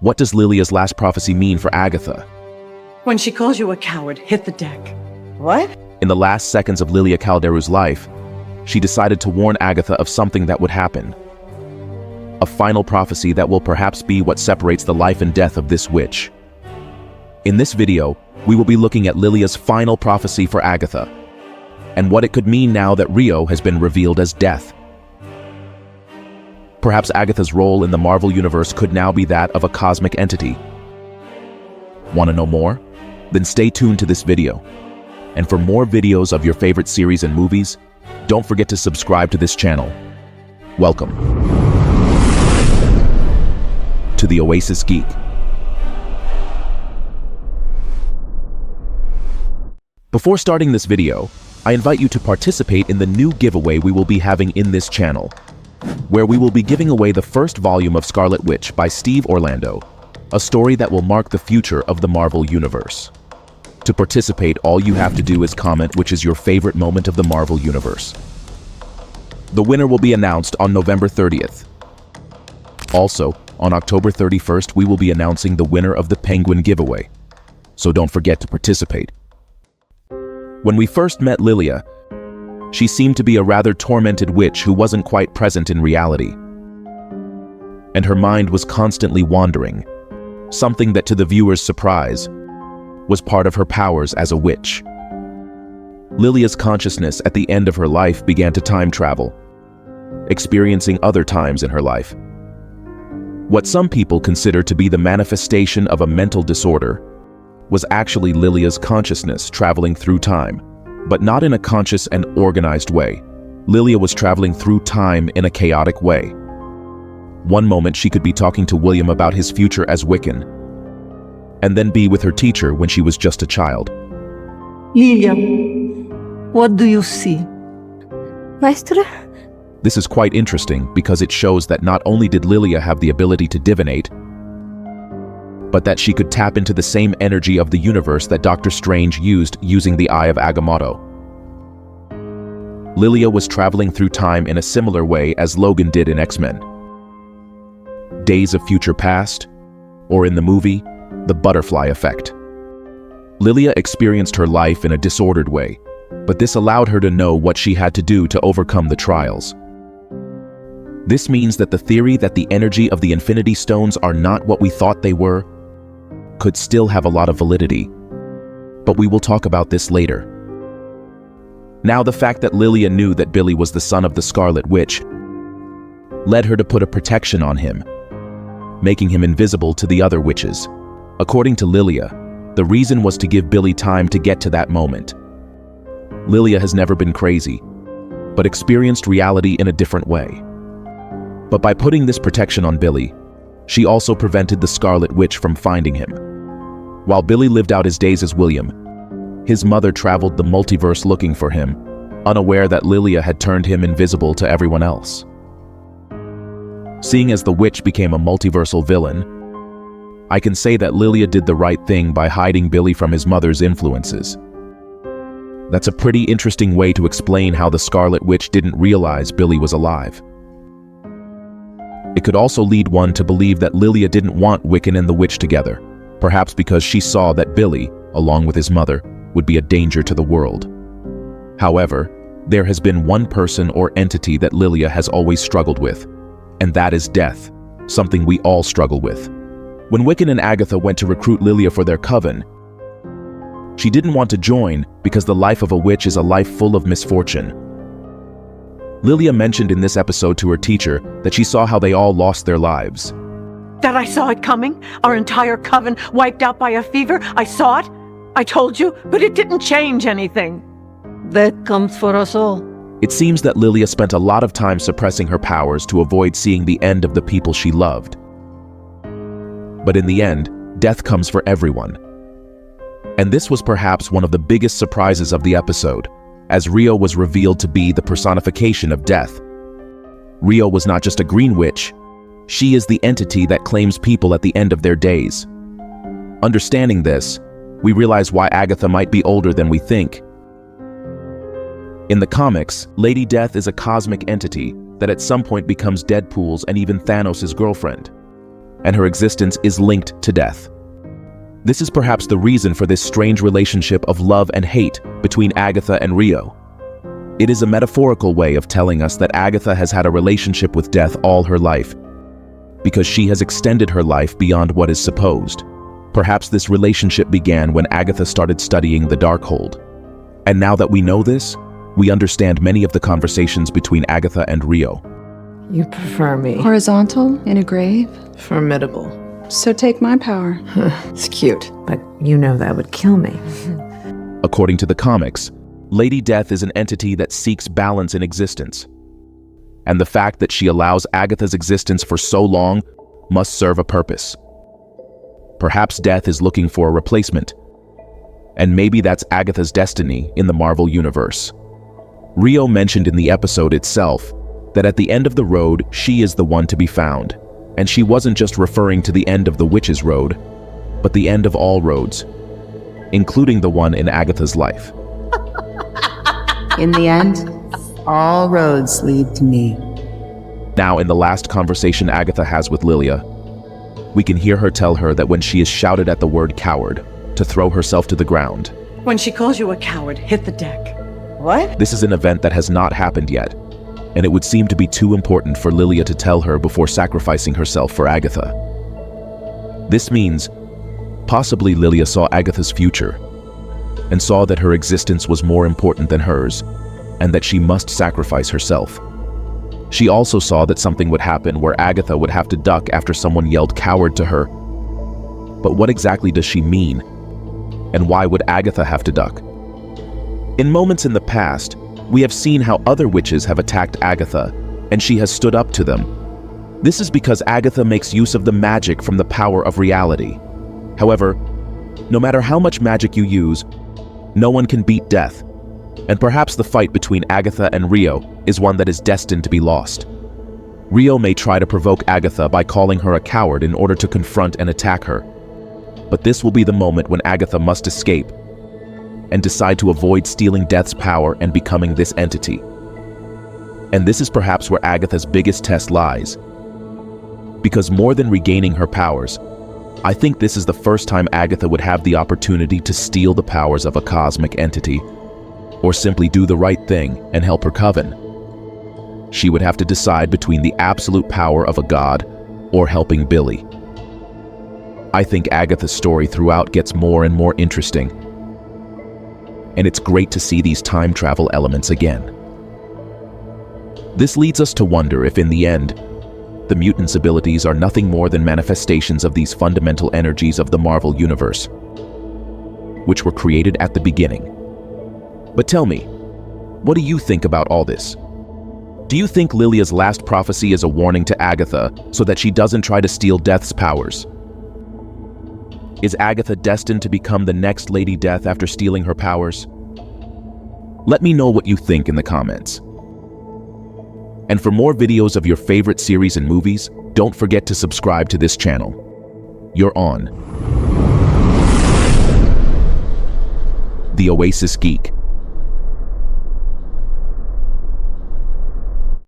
What does Lilia's last prophecy mean for Agatha? When she calls you a coward, hit the deck. What? In the last seconds of Lilia Calderu's life, she decided to warn Agatha of something that would happen. A final prophecy that will perhaps be what separates the life and death of this witch. In this video, we will be looking at Lilia's final prophecy for Agatha, and what it could mean now that Rio has been revealed as death. Perhaps Agatha's role in the Marvel Universe could now be that of a cosmic entity. Want to know more? Then stay tuned to this video. And for more videos of your favorite series and movies, don't forget to subscribe to this channel. Welcome to the Oasis Geek. Before starting this video, I invite you to participate in the new giveaway we will be having in this channel, where we will be giving away the first volume of Scarlet Witch by Steve Orlando, a story that will mark the future of the Marvel Universe. To participate, all you have to do is comment which is your favorite moment of the Marvel Universe. The winner will be announced on November 30th. Also, on October 31st, we will be announcing the winner of the Penguin giveaway, so don't forget to participate. When we first met Lilia, she seemed to be a rather tormented witch who wasn't quite present in reality. And her mind was constantly wandering, something that to the viewer's surprise was part of her powers as a witch. Lilia's consciousness at the end of her life began to time travel, experiencing other times in her life. What some people consider to be the manifestation of a mental disorder was actually Lilia's consciousness traveling through time, but not in a conscious and organized way. Lilia was traveling through time in a chaotic way. One moment she could be talking to William about his future as Wiccan, and then be with her teacher when she was just a child. Lilia, what do you see? Maestra? This is quite interesting because it shows that not only did Lilia have the ability to divinate, but that she could tap into the same energy of the universe that Doctor Strange used using the Eye of Agamotto. Lilia was traveling through time in a similar way as Logan did in X-Men. Days of Future Past, or in the movie, the butterfly effect. Lilia experienced her life in a disordered way, but this allowed her to know what she had to do to overcome the trials. This means that the theory that the energy of the Infinity Stones are not what we thought they were could still have a lot of validity, but we will talk about this later. Now, the fact that Lilia knew that Billy was the son of the Scarlet Witch led her to put a protection on him, making him invisible to the other witches. According to Lilia, the reason was to give Billy time to get to that moment. Lilia has never been crazy, but experienced reality in a different way. But by putting this protection on Billy, she also prevented the Scarlet Witch from finding him. While Billy lived out his days as William, his mother traveled the multiverse looking for him, unaware that Lilia had turned him invisible to everyone else. Seeing as the witch became a multiversal villain, I can say that Lilia did the right thing by hiding Billy from his mother's influences. That's a pretty interesting way to explain how the Scarlet Witch didn't realize Billy was alive. It could also lead one to believe that Lilia didn't want Wiccan and the witch together, perhaps because she saw that Billy, along with his mother, would be a danger to the world. However, there has been one person or entity that Lilia has always struggled with, and that is death, something we all struggle with. When Wiccan and Agatha went to recruit Lilia for their coven, she didn't want to join because the life of a witch is a life full of misfortune. Lilia mentioned in this episode to her teacher that she saw how they all lost their lives. That I saw it coming? Our entire coven wiped out by a fever? I saw it? I told you, but it didn't change anything. That comes for us all. It seems that Lilia spent a lot of time suppressing her powers to avoid seeing the end of the people she loved. But in the end, death comes for everyone. And this was perhaps one of the biggest surprises of the episode, as Rio was revealed to be the personification of death. Rio was not just a green witch, she is the entity that claims people at the end of their days. Understanding this, we realize why Agatha might be older than we think. In the comics, Lady Death is a cosmic entity that at some point becomes Deadpool's and even Thanos' girlfriend. and her existence is linked to death. This is perhaps the reason for this strange relationship of love and hate between Agatha and Rio. It is a metaphorical way of telling us that Agatha has had a relationship with death all her life, because she has extended her life beyond what is supposed. Perhaps this relationship began when Agatha started studying the Darkhold. And now that we know this, we understand many of the conversations between Agatha and Rio. You prefer me. Horizontal in a grave? Formidable. So take my power. It's cute, but you know that would kill me. According to the comics, Lady Death is an entity that seeks balance in existence. And the fact that she allows Agatha's existence for so long must serve a purpose. Perhaps Death is looking for a replacement. And maybe that's Agatha's destiny in the Marvel Universe. Rio mentioned in the episode itself that at the end of the road, she is the one to be found. And she wasn't just referring to the end of the Witch's Road, but the end of all roads, including the one in Agatha's life. In the end, all roads lead to me. Now, in the last conversation Agatha has with Lilia, we can hear her tell her that when she is shouted at the word coward, to throw herself to the ground. When she calls you a coward, hit the deck. What? This is an event that has not happened yet, and it would seem to be too important for Lilia to tell her before sacrificing herself for Agatha. This means possibly Lilia saw Agatha's future and saw that her existence was more important than hers and that she must sacrifice herself. She also saw that something would happen where Agatha would have to duck after someone yelled coward to her. But what exactly does she mean? And why would Agatha have to duck? In moments in the past, we have seen how other witches have attacked Agatha, and she has stood up to them. This is because Agatha makes use of the magic from the power of reality. However, no matter how much magic you use, no one can beat death. And perhaps the fight between Agatha and Rio is one that is destined to be lost. Rio may try to provoke Agatha by calling her a coward in order to confront and attack her. But this will be the moment when Agatha must escape and decide to avoid stealing Death's power and becoming this entity. And this is perhaps where Agatha's biggest test lies. Because more than regaining her powers, I think this is the first time Agatha would have the opportunity to steal the powers of a cosmic entity, or simply do the right thing and help her coven. She would have to decide between the absolute power of a god or helping Billy. I think Agatha's story throughout gets more and more interesting, and it's great to see these time travel elements again. This leads us to wonder if in the end, the mutants' abilities are nothing more than manifestations of these fundamental energies of the Marvel Universe, which were created at the beginning. But tell me, what do you think about all this? Do you think Lilia's last prophecy is a warning to Agatha so that she doesn't try to steal Death's powers? Is Agatha destined to become the next Lady Death after stealing her powers? Let me know what you think in the comments. And for more videos of your favorite series and movies, don't forget to subscribe to this channel. You're on The Oasis Geek.